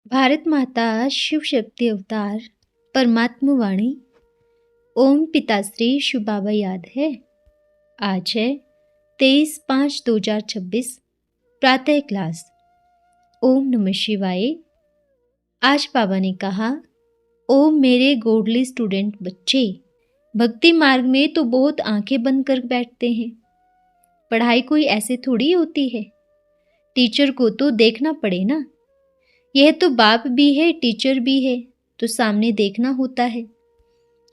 भारत माता शिव शक्ति अवतार परमात्मा वाणी ओम पिताश्री शिव बाबा याद है। आज है 23/5/2026 प्रातः क्लास। ओम नमः शिवाय। आज बाबा ने कहा, ओ मेरे गोडली स्टूडेंट बच्चे, भक्ति मार्ग में तो बहुत आंखें बंद कर बैठते हैं। पढ़ाई कोई ऐसे थोड़ी होती है, टीचर को तो देखना पड़े ना। यह तो बाप भी है टीचर भी है, तो सामने देखना होता है।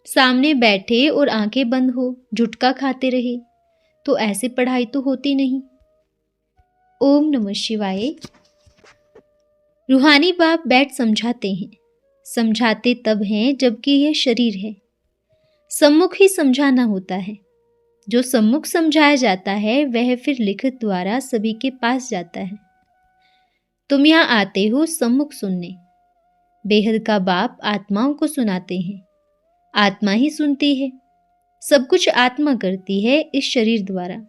सामने बैठे और आंखें बंद हो झुटका खाते रहे तो ऐसे पढ़ाई तो होती नहीं। ओम नमः शिवाय। रूहानी बाप बैठ समझाते हैं। समझाते तब हैं जबकि यह शरीर है। सम्मुख ही समझाना होता है। जो सम्मुख समझाया जाता है वह फिर लिखित द्वारा सभी के पास जाता है। तुम यहाँ आते हो सम्मुख सुनने। बेहद का बाप आत्माओं को सुनाते हैं। आत्मा ही सुनती है। सब कुछ आत्मा करती है इस शरीर द्वारा।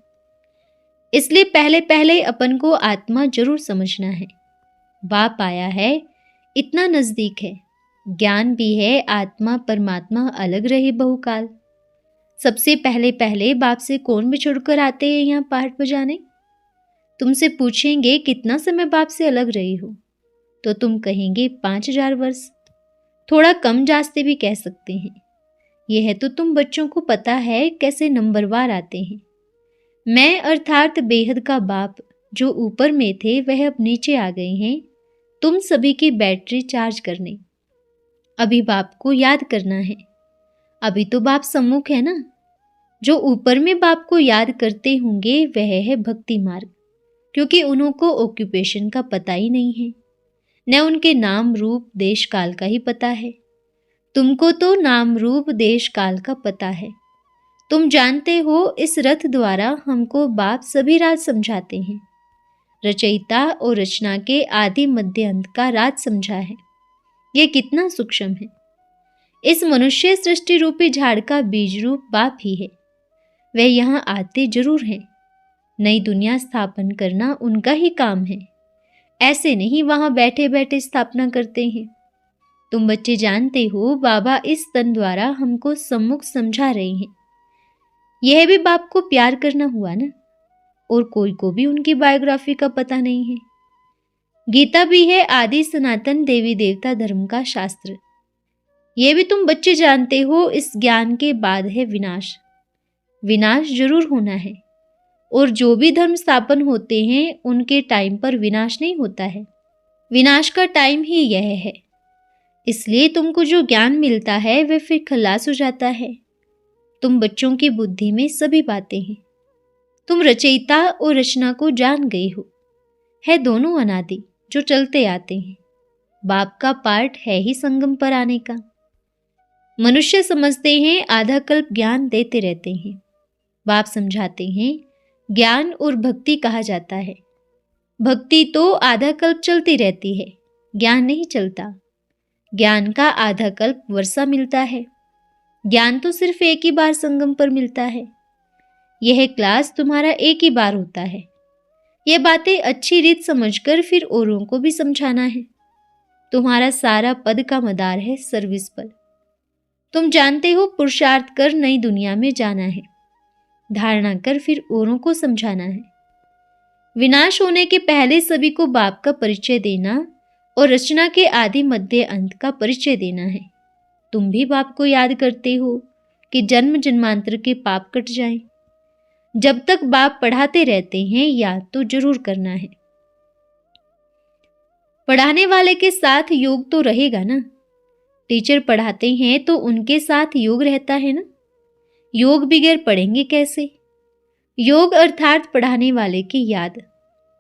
इसलिए पहले पहले अपन को आत्मा जरूर समझना है। बाप आया है, इतना नजदीक है। ज्ञान भी है आत्मा परमात्मा अलग रहे बहुकाल। सबसे पहले पहले बाप से कौन बिछुड़कर आते हैं यहाँ पाठ बजाने। तुमसे पूछेंगे कितना समय बाप से अलग रही हो, तो तुम कहेंगे 5000 वर्ष। थोड़ा कम जास्ते भी कह सकते हैं। यह तो तुम बच्चों को पता है कैसे नंबरवार आते हैं। मैं अर्थात बेहद का बाप जो ऊपर में थे वह अब नीचे आ गए हैं तुम सभी की बैटरी चार्ज करने। अभी बाप को याद करना है। अभी तो बाप सम्मुख है ना। जो ऊपर में बाप को याद करते होंगे वह है भक्ति मार्ग, क्योंकि उनको ऑक्यूपेशन का पता ही नहीं है, न उनके नाम रूप देश काल का ही पता है। तुमको तो नाम रूप देश काल का पता है। तुम जानते हो इस रथ द्वारा हमको बाप सभी राज समझाते हैं। रचयिता और रचना के आदि मध्य अंत का राज समझा है। यह कितना सूक्ष्म है। इस मनुष्य सृष्टि रूपी झाड़ का बीज रूप बाप ही है। वह यहाँ आते जरूर हैं। नई दुनिया स्थापन करना उनका ही काम है। ऐसे नहीं वहां बैठे बैठे स्थापना करते हैं। तुम बच्चे जानते हो बाबा इस तन द्वारा हमको सम्मुख समझा रहे हैं। यह भी बाप को प्यार करना हुआ ना। और कोई को भी उनकी बायोग्राफी का पता नहीं है। गीता भी है आदि सनातन देवी देवता धर्म का शास्त्र। यह भी तुम बच्चे जानते हो। इस ज्ञान के बाद है विनाश। विनाश जरूर होना है। और जो भी धर्म स्थापन होते हैं उनके टाइम पर विनाश नहीं होता है। विनाश का टाइम ही यह है। इसलिए तुमको जो ज्ञान मिलता है वह फिर खलास हो जाता है। तुम बच्चों की बुद्धि में सभी बातें हैं। तुम रचयिता और रचना को जान गए हो। है दोनों अनादि जो चलते आते हैं। बाप का पार्ट है ही संगम पर आने का। मनुष्य समझते हैं आधा कल्प ज्ञान देते रहते हैं। बाप समझाते हैं ज्ञान और भक्ति कहा जाता है। भक्ति तो आधा कल्प चलती रहती है, ज्ञान नहीं चलता। ज्ञान का आधा कल्प वर्षा मिलता है। ज्ञान तो सिर्फ एक ही बार संगम पर मिलता है। यह क्लास तुम्हारा एक ही बार होता है। यह बातें अच्छी रीत समझकर फिर औरों को भी समझाना है। तुम्हारा सारा पद का मदार है सर्विस पर। तुम जानते हो पुरुषार्थ कर नई दुनिया में जाना है। धारणा कर फिर औरों को समझाना है। विनाश होने के पहले सभी को बाप का परिचय देना और रचना के आदि मध्य अंत का परिचय देना है। तुम भी बाप को याद करते हो कि जन्म जन्मांतर के पाप कट जाएं। जब तक बाप पढ़ाते रहते हैं याद तो जरूर करना है। पढ़ाने वाले के साथ योग तो रहेगा ना। टीचर पढ़ाते हैं तो उनके साथ योग रहता है ना। योग बगैर पढ़ेंगे कैसे। योग अर्थात पढ़ाने वाले की याद।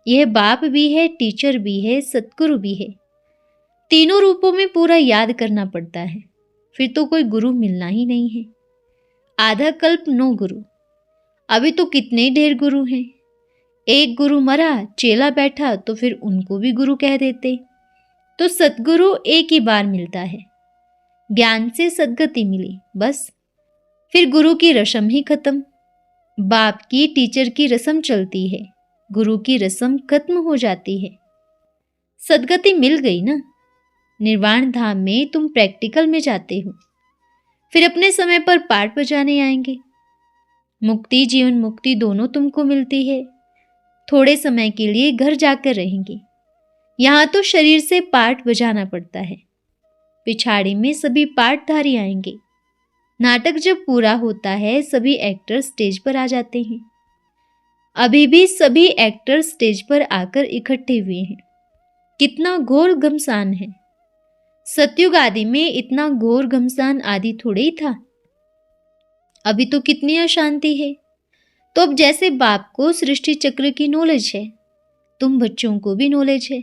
यह बाप भी है टीचर भी है सतगुरु भी है। तीनों रूपों में पूरा याद करना पड़ता है। फिर तो कोई गुरु मिलना ही नहीं है। आधा कल्प 9 गुरु। अभी तो कितने ढेर गुरु हैं। एक गुरु मरा चेला बैठा तो फिर उनको भी गुरु कह देते। तो सतगुरु एक ही बार मिलता है। ज्ञान से सद्गति मिली बस। फिर गुरु की रस्म ही खत्म। बाप की टीचर की रस्म चलती है। गुरु की रस्म खत्म हो जाती है। सद्गति मिल गई ना। निर्वाण धाम में तुम प्रैक्टिकल में जाते हो, फिर अपने समय पर पाठ बजाने आएंगे। मुक्ति, जीवन मुक्ति दोनों तुमको मिलती है। थोड़े समय के लिए घर जाकर रहेंगे। यहाँ तो शरीर से पाठ बजाना पड़ता है। पिछाड़ी में सभी पाठधारी आएंगे। नाटक जब पूरा होता है सभी एक्टर स्टेज पर आ जाते हैं। अभी भी सभी एक्टर स्टेज पर आकर इकट्ठे हुए हैं। कितना घोर घमसान है। सतयुग आदि में इतना घोर घमसान आदि थोड़े ही था। अभी तो कितनी अशांति है। तो अब जैसे बाप को सृष्टि चक्र की नॉलेज है, तुम बच्चों को भी नॉलेज है।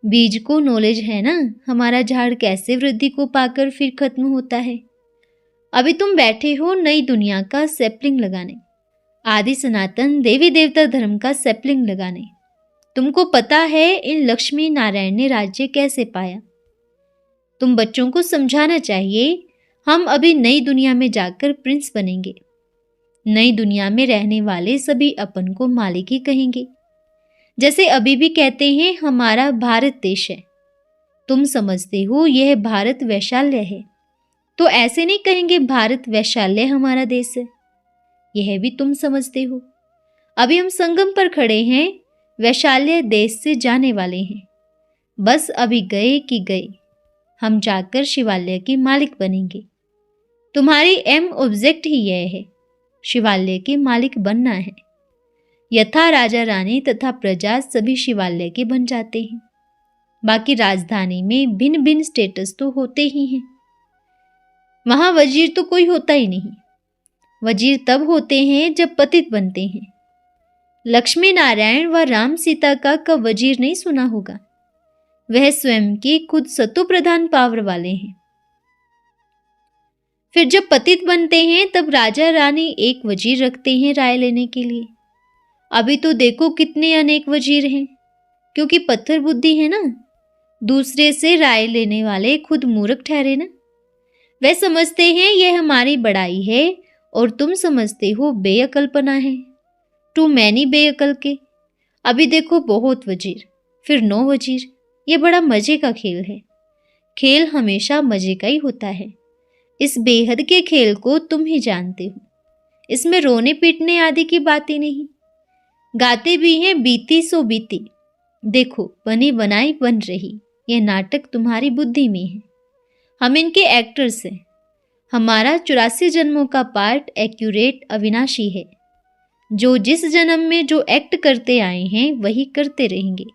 बीज को नॉलेज है ना, हमारा झाड़ कैसे वृद्धि को पाकर फिर खत्म होता है। अभी तुम बैठे हो नई दुनिया का सैपलिंग लगाने, आदि सनातन देवी देवता धर्म का सैपलिंग लगाने। तुमको पता है इन लक्ष्मी नारायण ने राज्य कैसे पाया। तुम बच्चों को समझाना चाहिए, हम अभी नई दुनिया में जाकर प्रिंस बनेंगे। नई दुनिया में रहने वाले सभी अपन को मालिक ही कहेंगे। जैसे अभी भी कहते हैं हमारा भारत देश है, तुम समझते हो यह भारत वैशाल्य है, तो ऐसे नहीं कहेंगे भारत वैशाल्य हमारा देश है। यह भी तुम समझते हो। अभी हम संगम पर खड़े हैं, वैशाल्य देश से जाने वाले हैं। बस अभी गए कि गए, हम जाकर शिवालय के मालिक बनेंगे। तुम्हारी एम ऑब्जेक्ट ही यह है, शिवालय के मालिक बनना है। यथा राजा रानी तथा प्रजा सभी शिवालय के बन जाते हैं। बाकी राजधानी में भिन्न भिन्न स्टेटस तो होते ही हैं। वहां वजीर तो कोई होता ही नहीं। वजीर तब होते हैं जब पतित बनते हैं। लक्ष्मी नारायण व राम सीता का कब वजीर नहीं सुना होगा। वह स्वयं के खुद सतो प्रधान पावर वाले हैं। फिर जब पतित बनते हैं तब राजा रानी एक वजीर रखते हैं राय लेने के लिए। अभी तो देखो कितने अनेक वजीर हैं, क्योंकि पत्थर बुद्धि है ना। दूसरे से राय लेने वाले खुद मूर्ख ठहरे ना। वे समझते हैं यह हमारी बड़ाई है और तुम समझते हो बेअकलपना है। टू मैनी बेअकल के। अभी देखो बहुत वजीर, फिर 9 वजीर। यह बड़ा मजे का खेल है। खेल हमेशा मजे का ही होता है। इस बेहद के खेल को तुम ही जानते हो। इसमें रोने पीटने आदि की बातें नहीं। गाते भी हैं बीती सो बीती। देखो बनी बनाई बन रही। यह नाटक तुम्हारी बुद्धि में है। हम इनके एक्टर्स हैं। हमारा 84 जन्मों का पार्ट एक्यूरेट अविनाशी है। जो जिस जन्म में जो एक्ट करते आए हैं वही करते रहेंगे।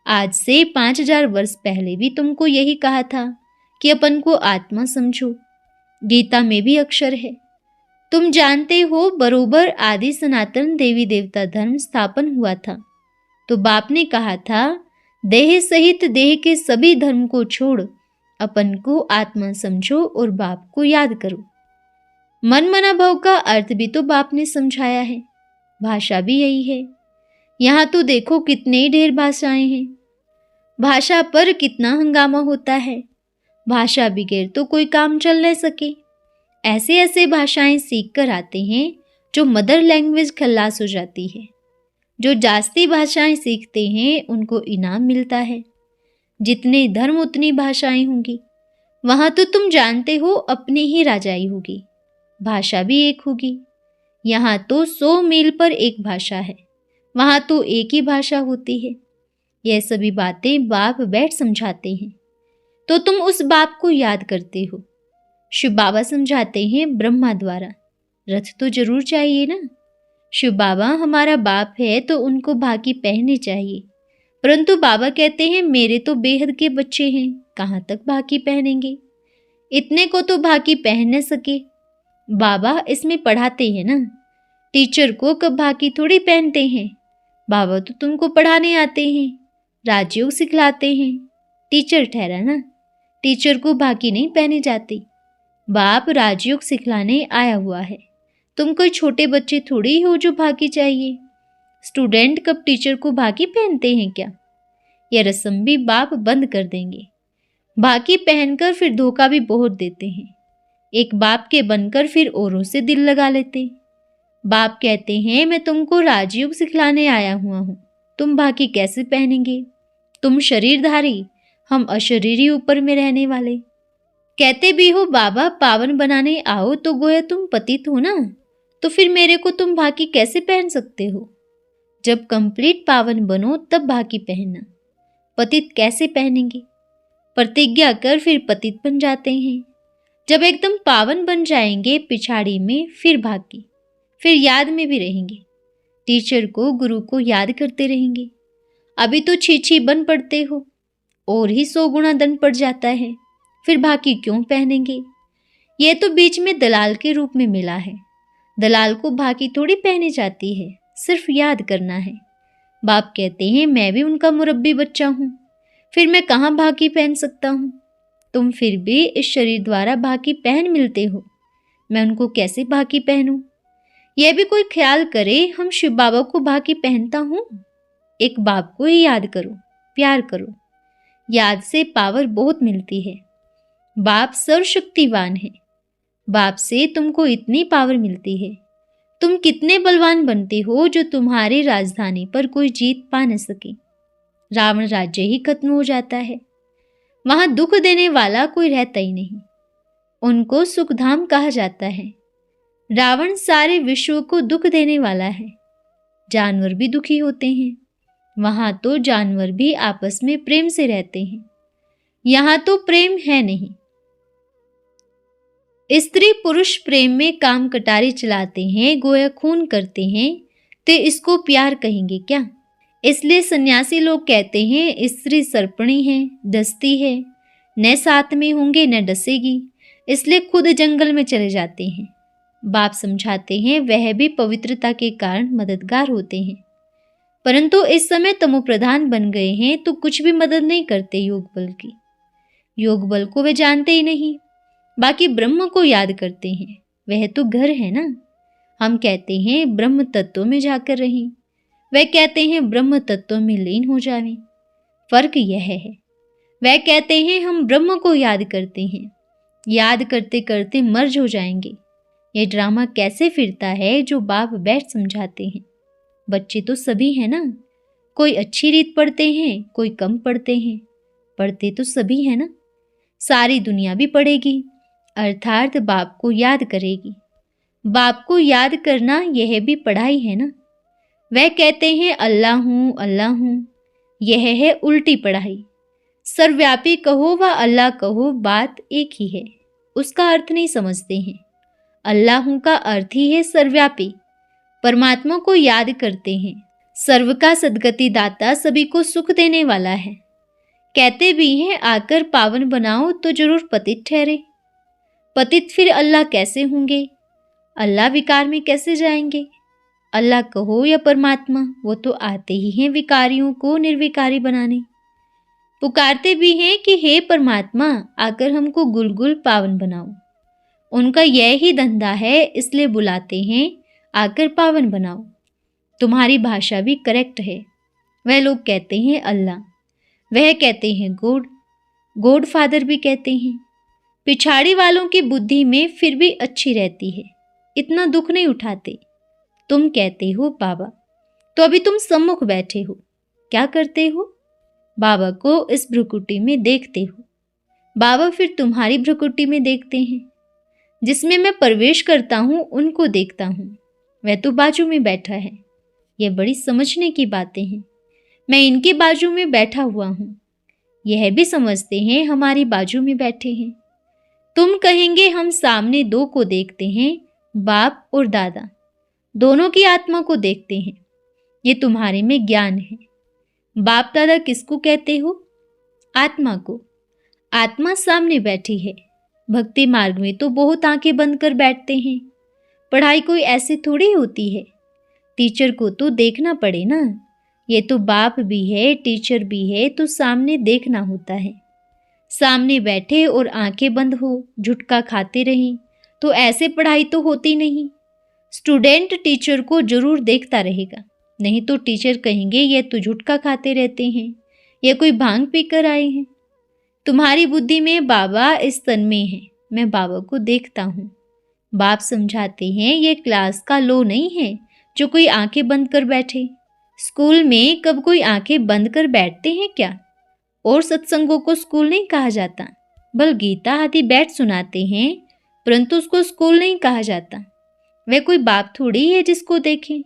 आज से 5000 वर्ष पहले भी तुमको यही कहा था कि अपन को आत्मा समझो। गीता में भी अक्षर है। तुम जानते हो बरोबर आदि सनातन देवी देवता धर्म स्थापन हुआ था, तो बाप ने कहा था देह सहित देह के सभी धर्म को छोड़ अपन को आत्मा समझो और बाप को याद करो। मन मना भाव का अर्थ भी तो बाप ने समझाया है। भाषा भी यही है। यहाँ तो देखो कितने ही ढेर भाषाएं हैं। भाषा पर कितना हंगामा होता है। भाषा बगैर तो कोई काम चल नहीं सके। ऐसे ऐसे भाषाएं सीख कर आते हैं जो मदर लैंग्वेज खल्लास हो जाती है। जो जास्ती भाषाएं सीखते हैं उनको इनाम मिलता है। जितने धर्म उतनी भाषाएं होंगी। वहां तो तुम जानते हो अपनी ही राजाई होगी। भाषा भी एक होगी। यहाँ तो 100 मील पर एक भाषा है, वहां तो एक ही भाषा होती है। यह सभी बातें बाप बैठ समझाते हैं, तो तुम उस बाप को याद करते हो। शिव बाबा समझाते हैं ब्रह्मा द्वारा। रथ तो जरूर चाहिए ना। शिव बाबा हमारा बाप है तो उनको भाकी पहननी चाहिए, परंतु बाबा कहते हैं मेरे तो बेहद के बच्चे हैं, कहाँ तक भाकी पहनेंगे। इतने को तो भाकी पहन न सके। बाबा इसमें पढ़ाते हैं ना। टीचर को कब भाकी थोड़ी पहनते हैं। बाबा तो तुमको पढ़ाने आते हैं, राजयोग सिखलाते हैं। टीचर ठहरा ना। टीचर को भाकी नहीं पहनी जाती। बाप राजयोग सिखलाने आया हुआ है। तुम कोई छोटे बच्चे थोड़ी हो जो भाकी चाहिए। स्टूडेंट कब टीचर को भाकी पहनते हैं क्या। यह रस्म भी बाप बंद कर देंगे। भाकी पहनकर फिर धोखा भी बहुत देते हैं। एक बाप के बनकर फिर औरों से दिल लगा लेते। बाप कहते हैं मैं तुमको राजयोग सिखलाने आया हुआ हूँ, तुम भाकी कैसे पहनेंगे। तुम शरीरधारी, हम अशरीरी ऊपर में रहने वाले। कहते भी हो बाबा पावन बनाने आओ, तो गोया तुम पतित हो ना, तो फिर मेरे को तुम भाकी कैसे पहन सकते हो? जब कंप्लीट पावन बनो तब भाकी पहनना, पतित कैसे पहनेंगे? प्रतिज्ञा कर फिर पतित बन जाते हैं। जब एकदम पावन बन जाएंगे पिछाड़ी में फिर भागी, फिर याद में भी रहेंगे, टीचर को गुरु को याद करते रहेंगे। अभी तो छी बन पड़ते हो, और ही 100 गुना दंड पड़ जाता है, फिर भाकी क्यों पहनेंगे? ये तो बीच में दलाल के रूप में मिला है। दलाल को भाकी थोड़ी पहनी जाती है, सिर्फ याद करना है। बाप कहते हैं मैं भी उनका मुरब्बी बच्चा हूँ, फिर मैं कहाँ भाकी पहन सकता हूँ? तुम फिर भी इस शरीर द्वारा भाकी पहन मिलते हो, मैं उनको कैसे भाकी पहनूं? यह भी कोई ख्याल करे हम शिव बाबा को भाकी पहनता हूँ? एक बाप को ही याद करो, प्यार करो, याद से पावर बहुत मिलती है। बाप सर्वशक्तिवान है, बाप से तुमको इतनी पावर मिलती है। तुम कितने बलवान बनते हो जो तुम्हारी राजधानी पर कोई जीत पा न सके। रावण राज्य ही खत्म हो जाता है, वहां दुख देने वाला कोई रहता ही नहीं, उनको सुखधाम कहा जाता है। रावण सारे विश्व को दुख देने वाला है, जानवर भी दुखी होते हैं। वहां तो जानवर भी आपस में प्रेम से रहते हैं, यहां तो प्रेम है नहीं। स्त्री पुरुष प्रेम में काम कटारी चलाते हैं, गोया खून करते हैं, तो इसको प्यार कहेंगे क्या? इसलिए सन्यासी लोग कहते हैं स्त्री सर्पणी है, डसती है, न साथ में होंगे न डसेगी, इसलिए खुद जंगल में चले जाते हैं। बाप समझाते हैं वह भी पवित्रता के कारण मददगार होते हैं, परंतु इस समय तमोप्रधान बन गए हैं तो कुछ भी मदद नहीं करते योग बल की। योग बल को वे जानते ही नहीं, बाकी ब्रह्म को याद करते हैं, वह तो घर है ना। हम कहते हैं ब्रह्म तत्व में जाकर रहें, वह कहते हैं ब्रह्म तत्व में लीन हो जावें। फर्क यह है, वह कहते हैं हम ब्रह्म को याद करते हैं, याद करते करते मर्ज हो जाएंगे। यह ड्रामा कैसे फिरता है जो बाप बैठ समझाते हैं। बच्चे तो सभी हैं ना, कोई अच्छी रीत पढ़ते हैं, कोई कम पढ़ते हैं, पढ़ते तो सभी हैं ना। सारी दुनिया भी पढ़ेगी, अर्थात बाप को याद करेगी। बाप को याद करना यह भी पढ़ाई है ना। वह कहते हैं अल्लाह हूँ, यह है उल्टी पढ़ाई। सर्वव्यापी कहो व अल्लाह कहो, बात एक ही है, उसका अर्थ नहीं समझते हैं। अल्लाह हूँ का अर्थ ही है सर्वव्यापी, परमात्मा को याद करते हैं। सर्व का सद्गति दाता, सभी को सुख देने वाला है। कहते भी हैं आकर पावन बनाओ तो जरूर पतित ठहरे। पतित फिर अल्लाह कैसे होंगे? अल्लाह विकार में कैसे जाएंगे? अल्लाह कहो या परमात्मा, वो तो आते ही हैं विकारियों को निर्विकारी बनाने। पुकारते भी हैं कि हे परमात्मा आकर हमको गुलगुल पावन बनाओ। उनका यह ही धंधा है, इसलिए बुलाते हैं आकर पावन बनाओ। तुम्हारी भाषा भी करेक्ट है। वह लोग कहते हैं अल्लाह, वह कहते हैं गॉड फादर भी कहते हैं। पिछाड़ी वालों की बुद्धि में फिर भी अच्छी रहती है, इतना दुख नहीं उठाते। तुम कहते हो बाबा, तो अभी तुम सम्मुख बैठे हो, क्या करते हो? बाबा को इस भ्रुकुटी में देखते हो, बाबा फिर तुम्हारी भ्रुकुटी में देखते हैं। जिसमें मैं प्रवेश करता हूँ उनको देखता हूँ, वह तो बाजू में बैठा है। यह बड़ी समझने की बातें हैं। मैं इनके बाजू में बैठा हुआ हूँ, यह भी समझते हैं हमारी बाजू में बैठे हैं। तुम कहेंगे हम सामने दो को देखते हैं, बाप और दादा, दोनों की आत्मा को देखते हैं। ये तुम्हारे में ज्ञान है। बाप दादा किसको कहते हो? आत्मा को। आत्मा सामने बैठी है। भक्ति मार्ग में तो बहुत आंखें बंद कर बैठते हैं। पढ़ाई कोई ऐसी थोड़ी होती है, टीचर को तो देखना पड़े ना। ये तो बाप भी है, टीचर भी है, तो सामने देखना होता है। सामने बैठे और आंखें बंद हो, झुटका खाते रहें, तो ऐसे पढ़ाई तो होती नहीं। स्टूडेंट टीचर को जरूर देखता रहेगा, नहीं तो टीचर कहेंगे ये तो झुटका खाते रहते हैं, ये कोई भांग पीकर आए हैं। तुम्हारी बुद्धि में बाबा इस तन में है, मैं बाबा को देखता हूँ। बाप समझाते हैं ये क्लास का लो नहीं है जो कोई आंखें बंद कर बैठे। स्कूल में कब कोई आंखें बंद कर बैठते हैं क्या? और सत्संगों को स्कूल नहीं कहा जाता। बल गीता आदि बैठ सुनाते हैं, परंतु उसको स्कूल नहीं कहा जाता। वह कोई बाप थोड़ी है जिसको देखें।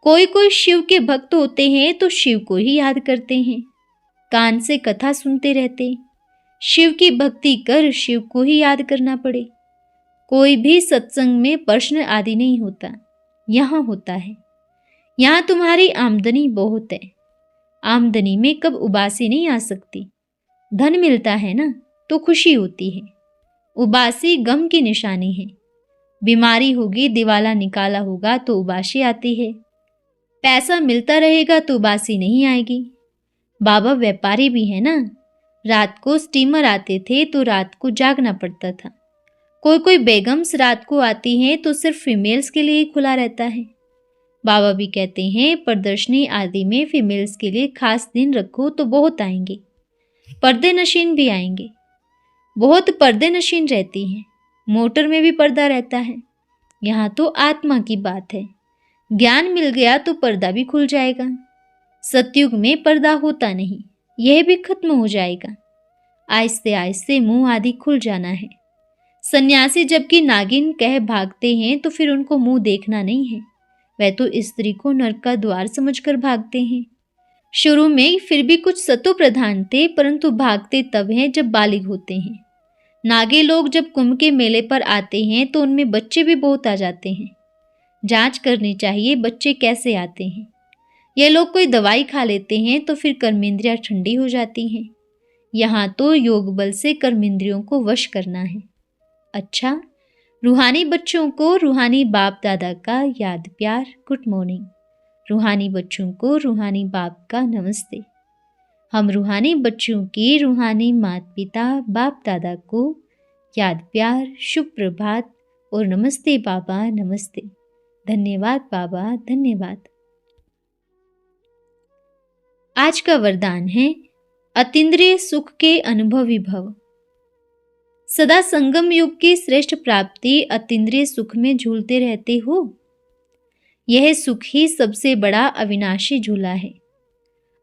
कोई कोई शिव के भक्त होते हैं तो शिव को ही याद करते हैं, कान से कथा सुनते रहते। शिव की भक्ति कर शिव को ही याद करना पड़े। कोई भी सत्संग में प्रश्न आदि नहीं होता, यहाँ होता है। यहाँ तुम्हारी आमदनी बहुत है, आमदनी में कब उबासी नहीं आ सकती। धन मिलता है ना तो खुशी होती है, उबासी गम की निशानी है। बीमारी होगी, दिवाला निकाला होगा तो उबासी आती है। पैसा मिलता रहेगा तो उबासी नहीं आएगी। बाबा व्यापारी भी है ना, रात को स्टीमर आते थे तो रात को जागना पड़ता था। कोई कोई बेगम्स रात को आती हैं तो सिर्फ फीमेल्स के लिए ही खुला रहता है। बाबा भी कहते हैं प्रदर्शनी आदि में फीमेल्स के लिए खास दिन रखो तो बहुत आएंगे। पर्दे नशीन भी आएंगे, बहुत पर्दे नशीन रहती हैं। मोटर में भी पर्दा रहता है। यहाँ तो आत्मा की बात है। ज्ञान मिल गया तो पर्दा भी खुल जाएगा। सतयुग में पर्दा होता नहीं, यह भी खत्म हो जाएगा। आहिस्ते आहिस्ते मुंह आदि खुल जाना है। सन्यासी जबकि नागिन कह भागते हैं तो फिर उनको मुंह देखना नहीं है। वह तो स्त्री को नरक का द्वार समझकर भागते हैं। शुरू में फिर भी कुछ सतो प्रधान थे, परंतु भागते तब हैं जब बालिग होते हैं। नागे लोग जब कुंभ के मेले पर आते हैं तो उनमें बच्चे भी बहुत आ जाते हैं। जांच करनी चाहिए बच्चे कैसे आते हैं। ये लोग कोई दवाई खा लेते हैं तो फिर कर्मेंद्रियां ठंडी हो जाती हैं। यहाँ तो योग बल से कर्मेंद्रियों को वश करना है। अच्छा, रूहानी बच्चों को रूहानी बाप दादा का याद प्यार गुड मॉर्निंग। रूहानी बच्चों को रूहानी बाप का नमस्ते। हम रूहानी बच्चों की रूहानी माता पिता बाप दादा को याद प्यार शुभ प्रभात और नमस्ते बाबा नमस्ते। धन्यवाद बाबा धन्यवाद। आज का वरदान है अतीन्द्रिय सुख के अनुभवी भव। सदा संगम युग की श्रेष्ठ प्राप्ति अतीन्द्रिय सुख में झूलते रहते हो। यह सुख ही सबसे बड़ा अविनाशी झूला है।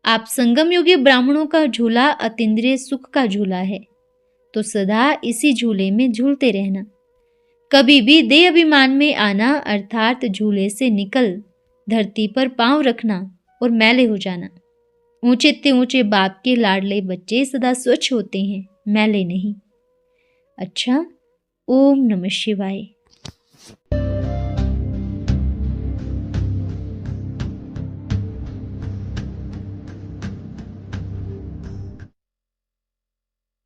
आप संगम युगी ब्राह्मणों का झूला अतीन्द्रिय सुख का झूला है, तो सदा इसी झूले में झूलते रहना। कभी भी देह अभिमान में आना अर्थात झूले से निकल धरती पर पांव रखना और मैले हो जाना। ऊंचे ते ऊंचे बाप के लाडले बच्चे सदा स्वच्छ होते हैं, मैले नहीं। अच्छा, ओम नमः शिवाय।